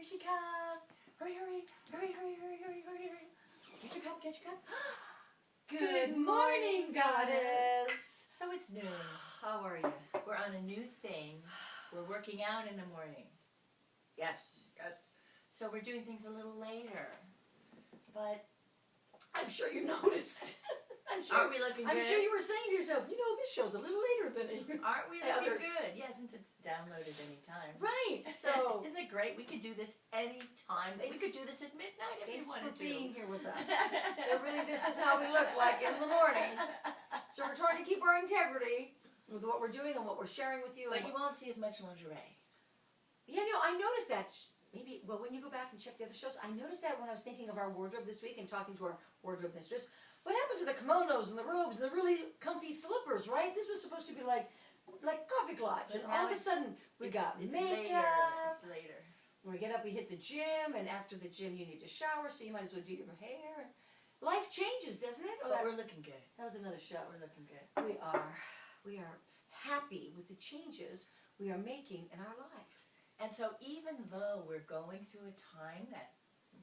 Here she comes. Hurry, hurry, hurry, hurry, hurry, hurry, hurry, hurry. Get your cup, get your cup. Good morning, goddess. So it's noon. How are you? We're on a new thing. We're working out in the morning. Yes, yes. So we're doing things a little later. But I'm sure you noticed. aren't we looking good? I'm sure you were saying to yourself, you know, this show's a little later than it. Aren't we the looking others. good? Yeah, since it's downloaded anytime. Right. So Isn't it great? We could do this anytime. We could do this at midnight if thanks we wanted for to. being here with us. Really, this is how we look like in the morning. So we're trying to keep our integrity with what we're doing and what we're sharing with you. But you won't see as much lingerie. Yeah, no, I noticed that. Maybe, well, when you go back and check the other shows, I noticed that when I was thinking of our wardrobe this week and talking to our wardrobe mistress. What happened to the kimonos and the robes and the really comfy slippers, right? This was supposed to be like coffee clutch. But And now all of a sudden, we got it's makeup. It's later. When we get up, we hit the gym, and after the gym, you need to shower, so you might as well do your hair. Life changes, doesn't it? Oh, But we're looking good. that was another show. We're looking good. We are happy with the changes we are making in our life. And so even though we're going through a time that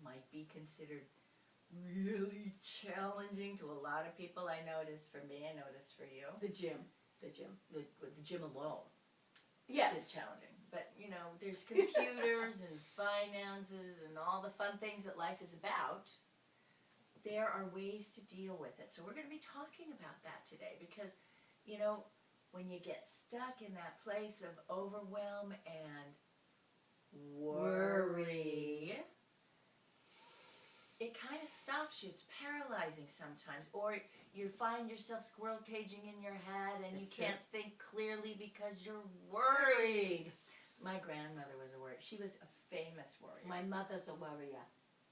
might be considered really challenging to a lot of people, I know it is for me, I know it is for you. The gym. The gym. The gym alone is Yes. challenging. But, you know, there's computers and finances and all the fun things that life is about. There are ways to deal with it. So we're going to be talking about that today because, you know, when you get stuck in that place of overwhelm and worry, it kind of stops you. It's paralyzing sometimes. Or you find yourself squirrel caging in your head and That's you can't think clearly because you're worried. My grandmother was a worrier. She was a famous worrier. My mother's a warrior.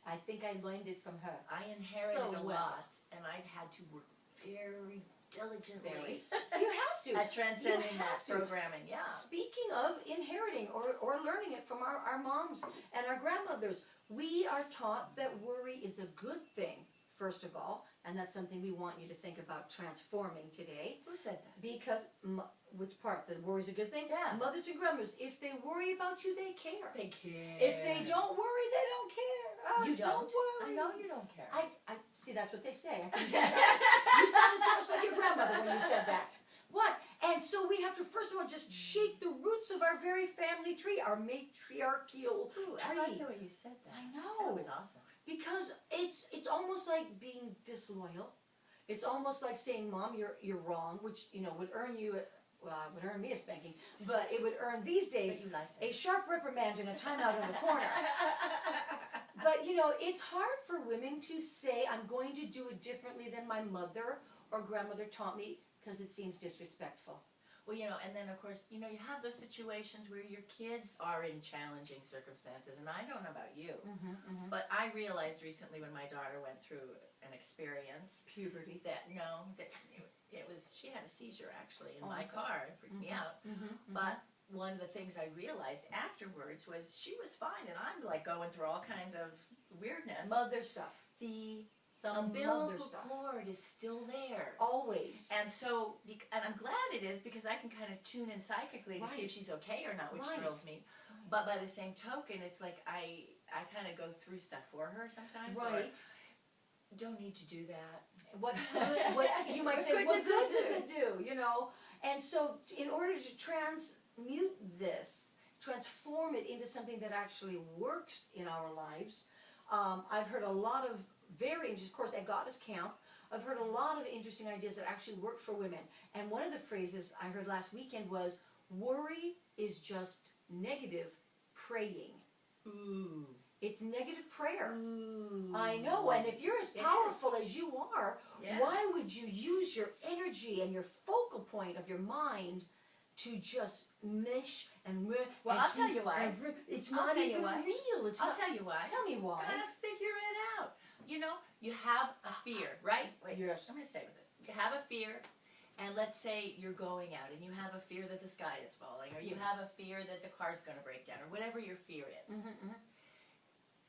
I think I learned it from her. I inherited so a well. lot, and I've had to work very diligently You have to. at transcending You that have to. programming. Yeah. Speaking of inheriting or learning it from our moms and our grandmothers, we are taught that worry is a good thing, first of all, and that's something we want you to think about transforming today. Who said that? Because, which part? The worry's a good thing? Yeah. Mothers and grandmothers, if they worry about you, they care. They care. If they don't worry, they don't care. Oh, You don't. worry. I know you don't care. I see, that's what they say. I can hear that. You sounded so much like your grandmother when you said that. What? And so we have to, first of all, just shake the roots of our very family tree, our matriarchal Ooh, tree. I like the way you said that. I know. That was awesome. Because it's almost like being disloyal. It's almost like saying, Mom, you're wrong, which, you know, would earn you, well, it would earn me a spanking, but it would earn these days But you like a it. sharp reprimand and a timeout in the corner. But, you know, it's hard for women to say, I'm going to do it differently than my mother or grandmother taught me, because it seems disrespectful. Well, you know, and then of course, you know, you have those situations where your kids are in challenging circumstances, and I don't know about you, but I realized recently when my daughter went through an experience Puberty. that it was, she had a seizure actually in my that's car. It freaked me out. But one of the things I realized afterwards was she was fine, and I'm like going through all kinds of weirdness. Mother stuff. The Some mother umbilical stuff. cord is still there. Always. And so, and I'm glad it is because I can kind of tune in psychically to see if she's okay or not, which Right. thrills me. But by the same token, it's like I kind of go through stuff for her sometimes. Right. Or don't need to do that. What you might say, What what good good does does it do? You know? And so in order to transmute this, transform it into something that actually works in our lives, I've heard a lot of of course, at Goddess Camp, I've heard a lot of interesting ideas that actually work for women. And one of the phrases I heard last weekend was, worry is just negative praying. Ooh. It's negative prayer. Ooh. I know, and if you're as powerful as you are, Yeah. why would you use your energy and your focal point of your mind to just mish and Well, I'll tell you why. It's I'll not tell you even why. real. It's I'll not. tell you why. Tell me why. Kind of figure it out. You know, you have a fear, right? Wait, Yes. I'm going to stay with this. You have a fear, and let's say you're going out, and you have a fear that the sky is falling, or you Yes. have a fear that the car's going to break down, or whatever your fear is.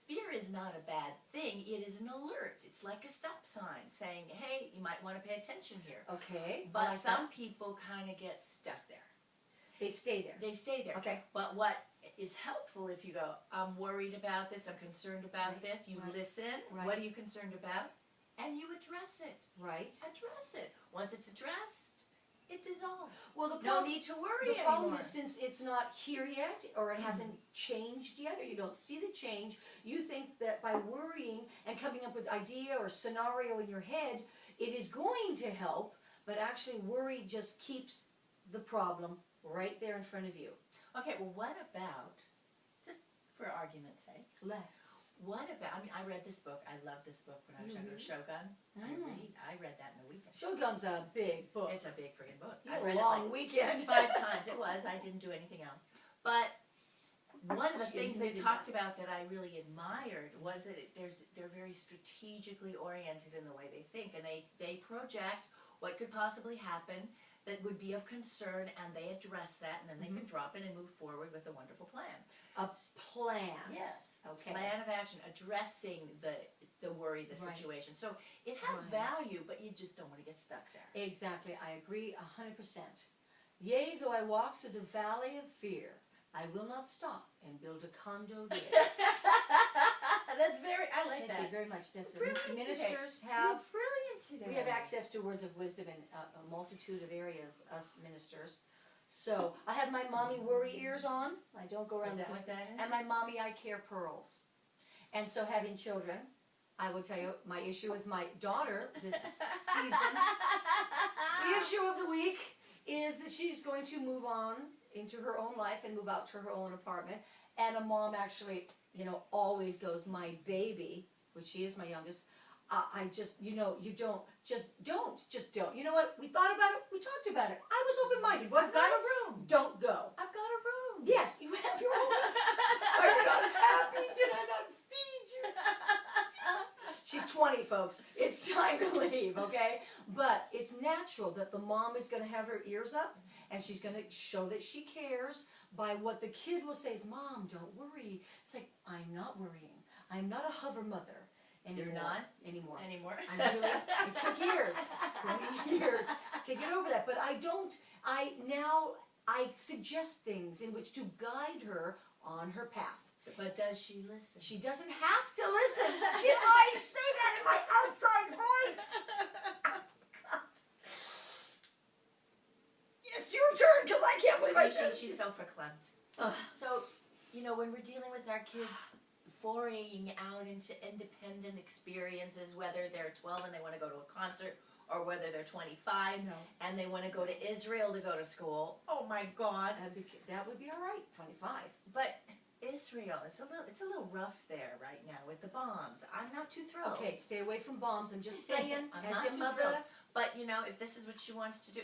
Fear is not a bad thing. It is an alert. It's like a stop sign saying, hey, you might want to pay attention here. Okay. I But like some that. people kind of get stuck there. They stay there. They stay there. Okay. But what is helpful if you go, I'm worried about this, I'm concerned about this. You listen. What are you concerned about? And you address it. Right. Address it. Once it's addressed, it dissolves. Well, no need to worry The problem anymore. is, since it's not here yet, or it hasn't changed yet, or you don't see the change, you think that by worrying and coming up with idea or scenario in your head, it is going to help, but actually worry just keeps the problem right there in front of you. Okay, well, what about, just for argument's sake, what about, I mean, I read this book. I loved this book when I was younger, Shogun. I read that in a weekend. Shogun's a big book. It's a big friggin' book. I read it long weekend. 5 times. It was. I didn't do anything else. But one of the things they talked about that I really admired was that they're very strategically oriented in the way they think, and they project what could possibly happen that would be of concern, and they address that, and then they can drop it and move forward with a wonderful plan. A plan. Yes. Okay. Plan of action, addressing the worry, the situation. So it has value, but you just don't want to get stuck there. Exactly. I agree 100%. Yea, though I walk through the valley of fear, I will not stop and build a condo there. That's I like that. Thank you very much. That's Brilliant ministers today. have. You're brilliant today. We have access to words of wisdom in a multitude of areas, us ministers. So I have my mommy worry ears on. I don't go around. Is that what that is? And my mommy I care pearls. And so having children, I will tell you my issue with my daughter this season. The issue of the week is that she's going to move on into her own life and move out to her own apartment. And a mom actually, always goes, my baby, which she is my youngest. I just, you don't. You know what? We thought about it. We talked about it. I was open-minded. I've got a room. Don't go. I've got a room. Yes, you have your own. Are you not happy? Did I not feed you? She's 20, folks. It's time to leave, okay? But it's natural that the mom is going to have her ears up, and she's going to show that she cares by what the kid will say is, Mom, don't worry. It's like, I'm not worrying. I'm not a hover mother. Anymore. You're not? Anymore. It took years, 20 years to get over that. But I suggest things in which to guide her on her path. But does she listen? She doesn't have to listen. Did I say that in my outside voice? It's your turn, because I can't believe I said it. She's so verklempt. So, when we're dealing with our kids foraying out into independent experiences, whether they're 12 and they want to go to a concert, or whether they're 25 and they want to go to Israel to go to school. Oh my God. That would be all right, 25. But Israel, it's a little rough there right now with the bombs. I'm not too thrilled. Okay, stay away from bombs. I'm just saying, I'm as not your too mother. thrilled. But, if this is what she wants to do,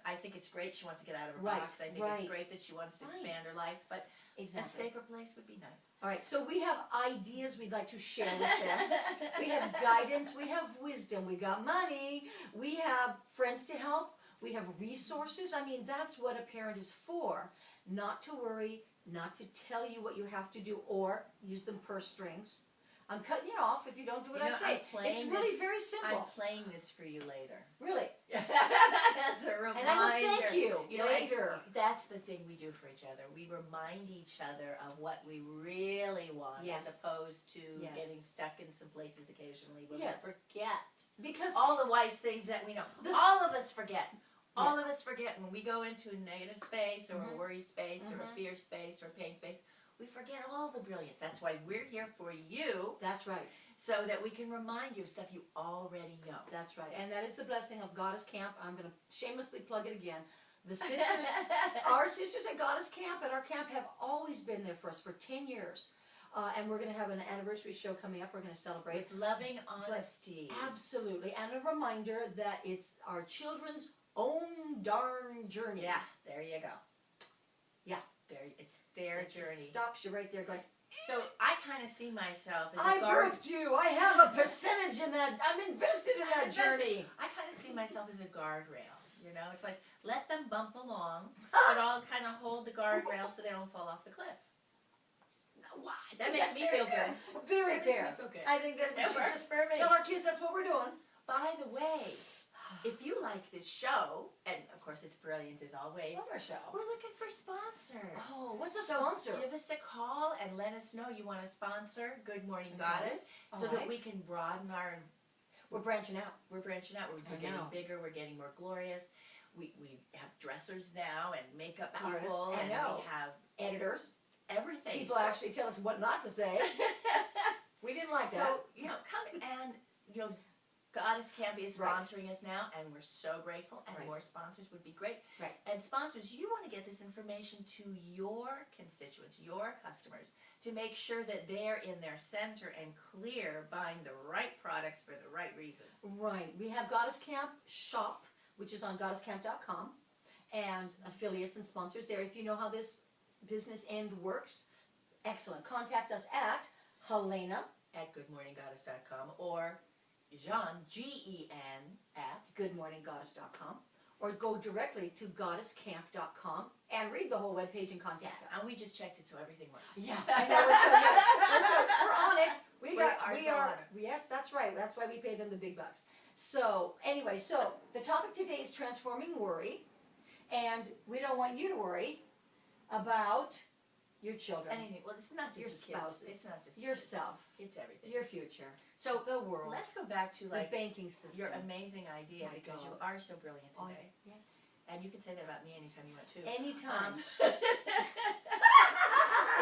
I think it's great she wants to get out of her box. I think it's great that she wants to expand her life. But a safer place would be nice. All right, so we have ideas we'd like to share with them. We have guidance, we have wisdom, we got money, we have friends to help, we have resources. I mean, that's what a parent is for. Not to worry, not to tell you what you have to do or use them purse strings. I'm cutting you off if you don't do what I say. It's really very simple. I'm playing this for you later. Really? That's a reminder. And I will thank you, later. That's the thing we do for each other. We remind each other of what we really want, as opposed to getting stuck in some places occasionally where we forget. Because all the wise things that we know. All of us forget. All of us forget when we go into a negative space or a worry space or a fear space or a pain space. We forget all the brilliance. That's why we're here for you. That's right. So that we can remind you of stuff you already know. That's right. And that is the blessing of Goddess Camp. I'm going to shamelessly plug it again. The sisters, our sisters at Goddess Camp, at our camp, have always been there for us for 10 years. And we're going to have an anniversary show coming up. We're going to celebrate. With loving honesty. Absolutely. And a reminder that it's our children's own darn journey. Yeah, there you go. Yeah. It's their journey. Just stops you right there going, so I kind of see myself as I birthed you. I have a percentage in that. I'm invested in that journey. I kind of see myself as a guardrail. It's like, let them bump along, but I'll kind of hold the guardrail so they don't fall off the cliff. That makes me feel good. Very fair. I think that we should just tell our kids that's what we're doing. By the way, if you like this show, and of course it's brilliant as always, Love our show. We're looking for sponsors. Oh, what's a So sponsor? give us a call and let us know you want to sponsor Good Morning Goddess, so that we can broaden our. We're branching out. We're branching out. We're getting bigger. We're getting more glorious. We have dressers now and makeup people, Artists. and we have editors. everything. People actually tell us what not to say. We didn't like that. So come and Goddess Camp is sponsoring us now, and we're so grateful. And more sponsors would be great. Right. And sponsors, you want to get this information to your constituents, your customers, to make sure that they're in their center and clear, buying the right products for the right reasons. Right. We have Goddess Camp Shop, which is on goddesscamp.com, and affiliates and sponsors there. If you know how this business end works, excellent. Contact us at Helena at goodmorninggoddess.com or Jean, G-E-N, at goodmorninggoddess.com, or go directly to goddesscamp.com and read the whole webpage and contact us. And we just checked it so everything works. Yeah, I know, we're so good. We're on it. We are. Yes, that's right. That's why we pay them the big bucks. So, anyway, the topic today is transforming worry, and we don't want you to worry about your children. Anything. Well, it's not just your the spouse. kids. It's not just yourself. It's everything. Your future. So the world. Let's go back to the banking system. Your amazing idea, because you are so brilliant today. Yes. And you can say that about me anytime you want to. Anytime.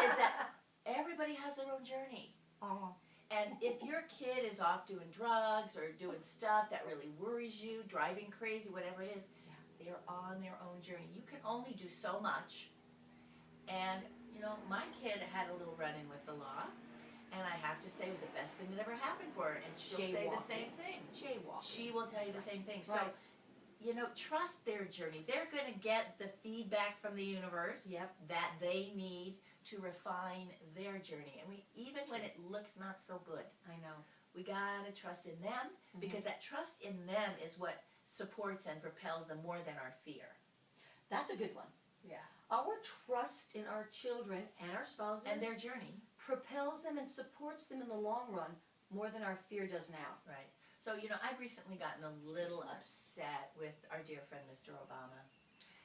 Is that everybody has their own journey. And if your kid is off doing drugs or doing stuff that really worries you, driving crazy, whatever it is, they're on their own journey. You can only do so much. And, my kid had a little run-in with the law, and I have to say it was the best thing that ever happened for her. And she'll say the same thing. Jaywalking. She will tell you the same thing. So, Right. trust their journey. They're going to get the feedback from the universe that they need to refine their journey. And even when it looks not so good, I know. we got to trust in them, because that trust in them is what supports and propels them more than our fear. That's a good one. Yeah. Our trust in our children and our spouses and their journey propels them and supports them in the long run more than our fear does now. Right. So, I've recently gotten a little upset with our dear friend, Mr. Obama.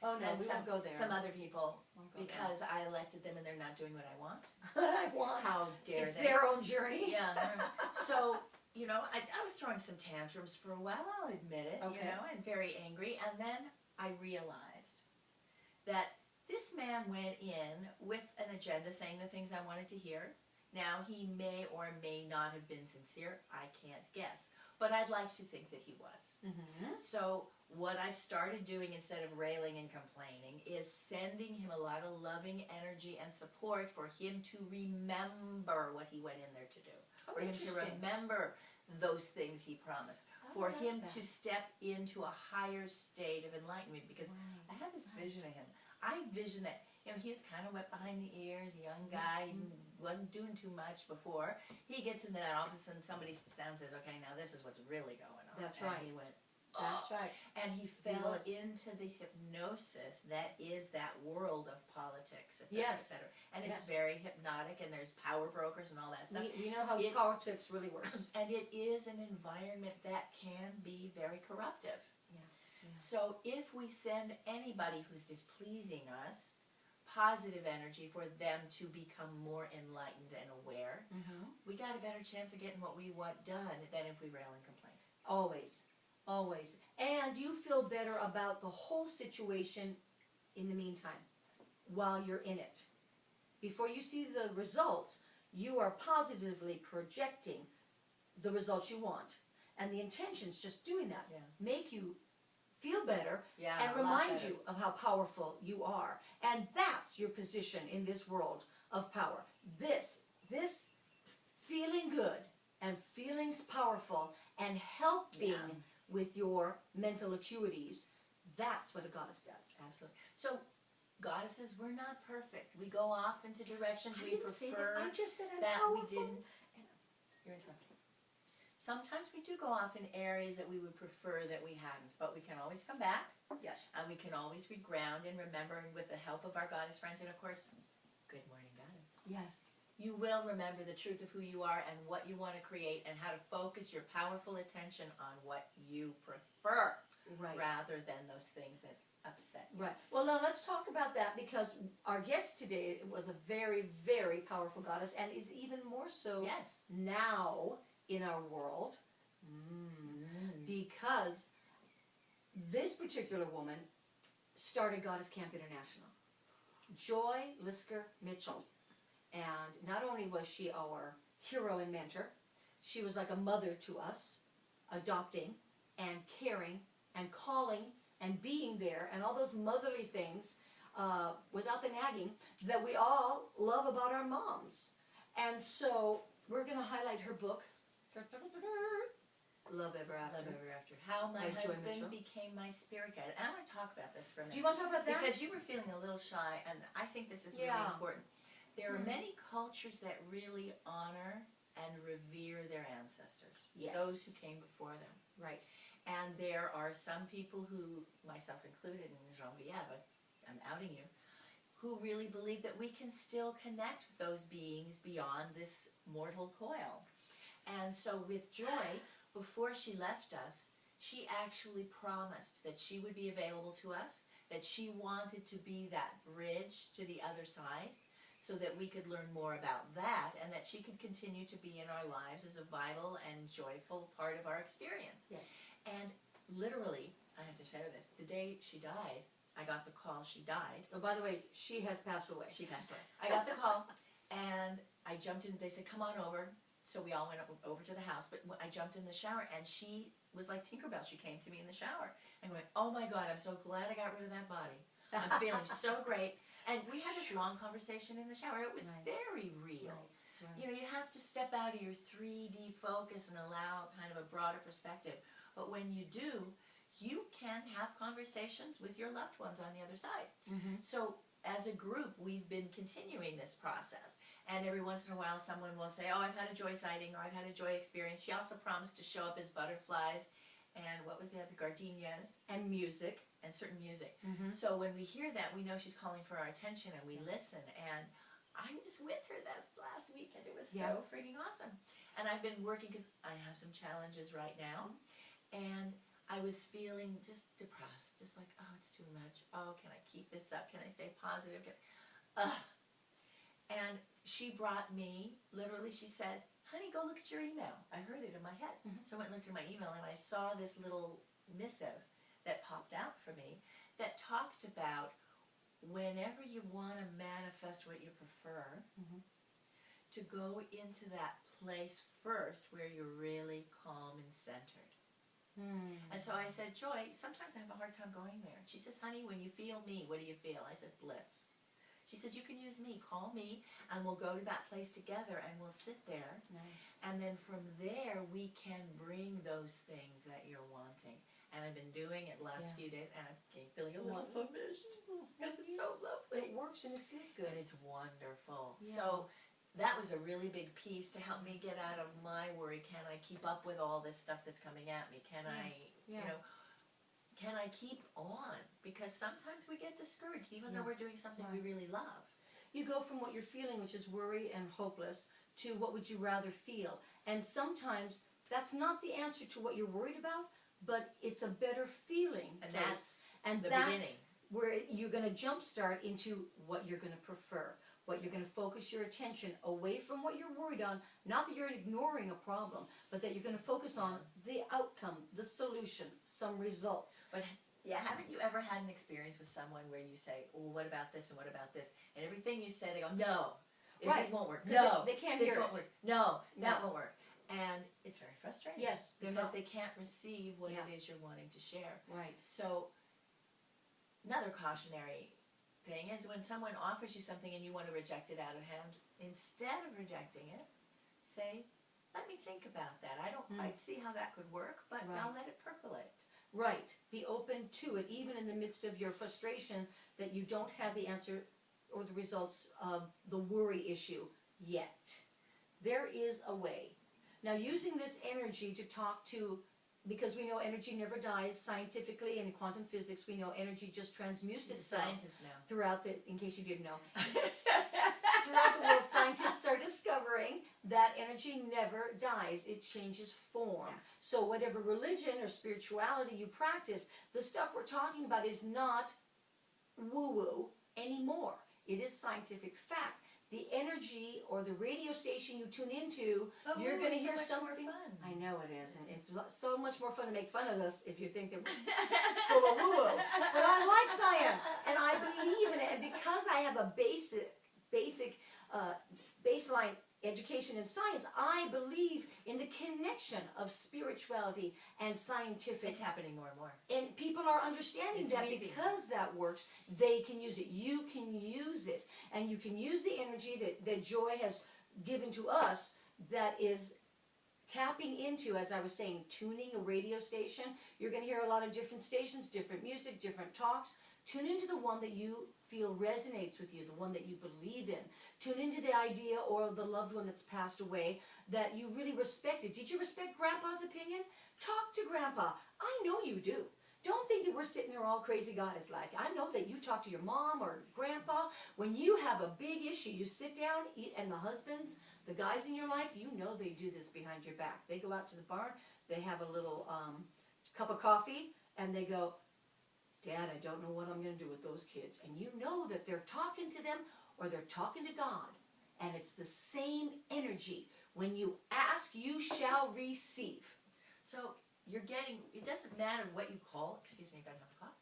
Oh, no, and we won't go there. Some other people, because I elected them and they're not doing what I want. I want. How dare it's they? Their own journey. Yeah. So, I was throwing some tantrums for a while, I'll admit it, and very angry. And then I realized that this man went in with an agenda saying the things I wanted to hear. Now, he may or may not have been sincere. I can't guess. But I'd like to think that he was. So what I've started doing, instead of railing and complaining, is sending him a lot of loving energy and support for him to remember what he went in there to do. For him to remember those things he promised. For him to step into a higher state of enlightenment. Because I had this vision of him. I vision that, he was kind of wet behind the ears, young guy, wasn't doing too much before. He gets into that office and somebody sits down and says, okay, now this is what's really going on. That's and right. He went, That's right. And he fell into the hypnosis that is that world of politics, et cetera, et cetera. And it's very hypnotic, and there's power brokers and all that stuff. We know how politics really works. And it is an environment that can be very corruptive. So if we send anybody who's displeasing us positive energy for them to become more enlightened and aware, we got a better chance of getting what we want done than if we rail and complain. Always. Always. And you feel better about the whole situation in the meantime, while you're in it. Before you see the results, you are positively projecting the results you want. And the intentions, just doing that, make you feel better and remind you of how powerful you are. And that's your position in this world of power. This feeling good and feeling powerful and helping with your mental acuities, that's what a goddess does. Absolutely. So goddesses, we're not perfect. We go off into directions we prefer I just said I'm that powerful. we didn't. You're interrupting. Sometimes we do go off in areas that we would prefer that we hadn't, but we can always come back. Yes. And we can always reground and remember, and with the help of our goddess friends, and of course, Good Morning Goddess. Yes. You will remember the truth of who you are and what you want to create, and how to focus your powerful attention on what you prefer, rather than those things that upset you. Right. Well, now let's talk about that, because our guest today was a very, very powerful goddess, and is even more so Yes. now in our world, because this particular woman started Goddess Camp International. Joy Lisker Mitchell. And not only was she our hero and mentor, she was like a mother to us, adopting and caring and calling and being there and all those motherly things, without the nagging, that we all love about our moms. And so we're going to highlight her book, Love Ever After. Love Ever After. How my By Joy husband Mitchell. became my spirit guide. And I want to talk about this for a minute. Do you want to talk about that? Because you were feeling a little shy, and I think this is really Yeah. important. There are many cultures that really honor and revere their ancestors, Yes. those who came before them. Right. And there are some people who, myself included, and Genevieve, I'm outing you, who really believe that we can still connect with those beings beyond this mortal coil. And so with Joy, before she left us, she actually promised that she would be available to us, that she wanted to be that bridge to the other side, so that we could learn more about that, and that she could continue to be in our lives as a vital and joyful part of our experience. Yes. And literally, I have to share this, the day she died, I got the call she died. Oh, by the way, she has passed away. She passed away. I got the call, and I jumped in. They said, come on over. So we all went over to the house, but I jumped in the shower, and she was like Tinkerbell. She came to me in the shower and went, oh my God, I'm so glad I got rid of that body. I'm feeling so great. And we had this long conversation in the shower. It was very real. Right. You know, you have to step out of your 3D focus and allow kind of a broader perspective. But when you do, you can have conversations with your loved ones on the other side. So as a group, we've been continuing this process. And every once in a while, someone will say, oh, I've had a joy sighting, or I've had a joy experience. She also promised to show up as butterflies and what was the other, gardenias. And music. And certain music. So when we hear that, we know she's calling for our attention, and we listen. And I was with her this last week, and it was so freaking awesome. And I've been working, because I have some challenges right now, and I was feeling just depressed, just like, oh, it's too much. Oh, can I keep this up? Can I stay positive? And she brought me, literally, she said, honey, go look at your email. I heard it in my head. So I went and looked at my email, and I saw this little missive that popped out for me that talked about whenever you want to manifest what you prefer, to go into that place first where you're really calm and centered. And so I said, Joy, sometimes I have a hard time going there. She says, honey, when you feel me, what do you feel? I said, bliss. She says, you can use me, call me, and we'll go to that place together, and we'll sit there. Nice. And then from there, we can bring those things that you're wanting. And I've been doing it the last few days, and I'm feeling a little famished, because it's so lovely. It works and it feels good. And it's wonderful. Yeah. So that was a really big piece to help me get out of my worry. Can I keep up with all this stuff that's coming at me? Can I, you know, can I keep on? Because sometimes we get discouraged, even though we're doing something we really love. You go from what you're feeling, which is worry and hopeless, to what would you rather feel. And sometimes that's not the answer to what you're worried about, but it's a better feeling. And place. that's the beginning. Where you're going to jumpstart into what you're going to prefer, what you're going to focus your attention away from what you're worried on. Not that you're ignoring a problem, but that you're going to focus on the outcome, the solution, some results. But haven't you ever had an experience with someone where you say, well, what about this and what about this? And everything you say, they go, no, it won't work. No, they can't this hear won't it. work. No, that won't work. And it's very frustrating. Yes, because they can't receive what it is you're wanting to share. Right. So another cautionary thing is when someone offers you something and you want to reject it out of hand, instead of rejecting it, say, let me think about that. I don't quite see how that could work, but I'll let it percolate. Right. Be open to it, even in the midst of your frustration that you don't have the answer or the results of the worry issue yet. There is a way. Now, using this energy to talk to, because we know energy never dies scientifically, and in quantum physics we know energy just transmutes She's itself a scientist now. throughout the, in case you didn't know, throughout the world Scientists are discovering that energy never dies. It changes form. Yeah. So whatever religion or spirituality you practice, the stuff we're talking about is not woo-woo anymore. It is scientific fact. The energy or the radio station you tune into, you're going to hear something. More fun. I know it is, and it's so much more fun to make fun of us if you think that we're full of woo-woo. But I like science, and I believe in it, and because I have a baseline education in science, I believe in the connection of spirituality and scientific. It's happening more and more. And people are understanding It's that weaving. because that works, they can use it. You can use it. And you can use the energy that Joy has given to us that is tapping into, as I was saying, tuning a radio station. You're going to hear a lot of different stations, different music, different talks. Tune into the one that you feel resonates with you, the one that you believe in. Tune into the idea or the loved one that's passed away that you really respected. Did you respect Grandpa's opinion? Talk to Grandpa. I know you do. Don't think that we're sitting there all crazy guys like. I know that you talk to your mom or Grandpa. When you have a big issue, you sit down, and the husbands, the guys in your life, you know they do this behind your back. They go out to the barn, they have a little cup of coffee, and they go, Dad, I don't know what I'm going to do with those kids. And you know that they're talking to them or they're talking to God. And it's the same energy. When you ask, you shall receive. So you're getting, it doesn't matter what you call, excuse me if I have a cough.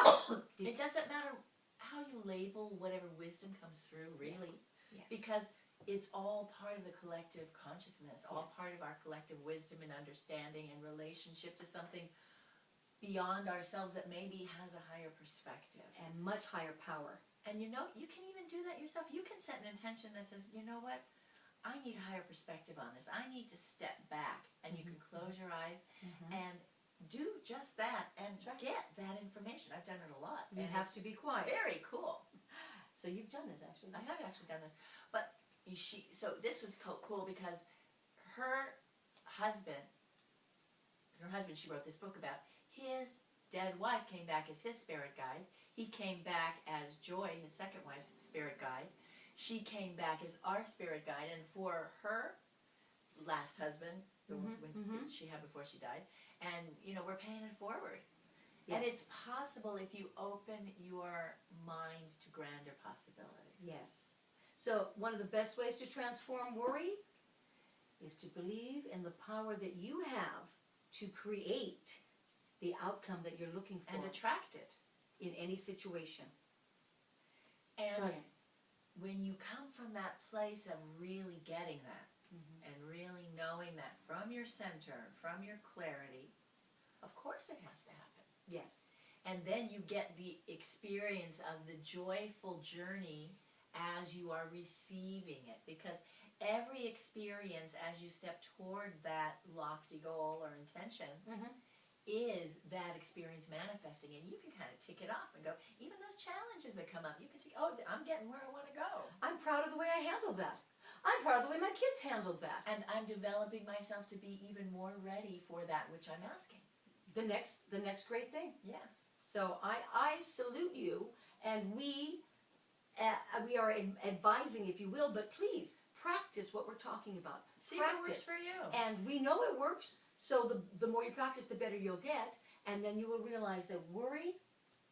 Oh, It doesn't matter how you label whatever wisdom comes through, really. Yes. Because it's all part of the collective consciousness, all Yes. part of our collective wisdom and understanding and relationship to something beyond ourselves that maybe has a higher perspective. And much higher power. And you know, you can even do that yourself. You can set an intention that says, you know what, I need a higher perspective on this. I need to step back. And you can close your eyes and do just that and get that information. I've done it a lot. You and have it's to be quiet. very cool. So you've done this actually. I have actually done this. But so this was cool because her husband, she wrote this book about, his dead wife came back as his spirit guide. He came back as Joy, his second wife's spirit guide. She came back as our spirit guide. And for her last husband, she had before she died, and you know, we're paying it forward. Yes. And it's possible if you open your mind to grander possibilities. Yes. So one of the best ways to transform worry is to believe in the power that you have to create the outcome that you're looking for And attract it. in any situation. And Brilliant. when you come from that place of really getting that, and really knowing that from your center, from your clarity, of course it has to happen. Yes. And then you get the experience of the joyful journey as you are receiving it. Because every experience as you step toward that lofty goal or intention is that experience manifesting. And you can kind of tick it off and go, even those challenges that come up, you can tick, oh, I'm getting where I want to go. I'm proud of the way I handled that. I'm proud of the way my kids handled that. And I'm developing myself to be even more ready for that which I'm asking. The next great thing. Yeah. So I salute you, and we are advising, if you will, but please practice what we're talking about. See if it works for you. And we know it works, so the more you practice, the better you'll get, and then you will realize that worry,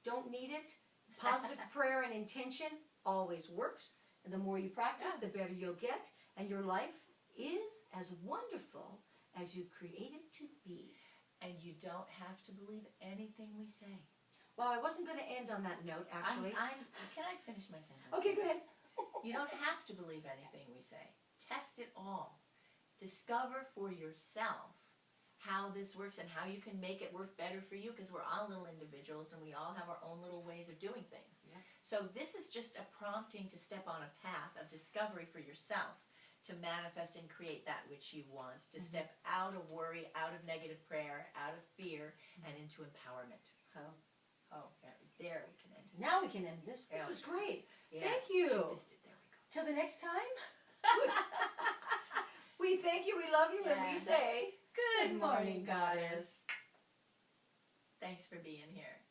don't need it. Positive prayer and intention always works, and the more you practice, the better you'll get, and your life is as wonderful as you create it to be. And you don't have to believe anything we say. Well, I wasn't going to end on that note, actually. Can I finish my sentence? Okay, go ahead. You don't have to believe anything we say. Test it all. Discover for yourself how this works and how you can make it work better for you, because we're all little individuals and we all have our own little ways of doing things. Yeah. So this is just a prompting to step on a path of discovery for yourself, to manifest and create that which you want, to step out of worry, out of negative prayer, out of fear, and into empowerment. Oh, there we can end it. Now we can end this. This Yeah. was great. Yeah. Thank you. There we go. Till the next time. We thank you, we love you, and we Yeah. say, Good morning, Goddess. Thanks for being here.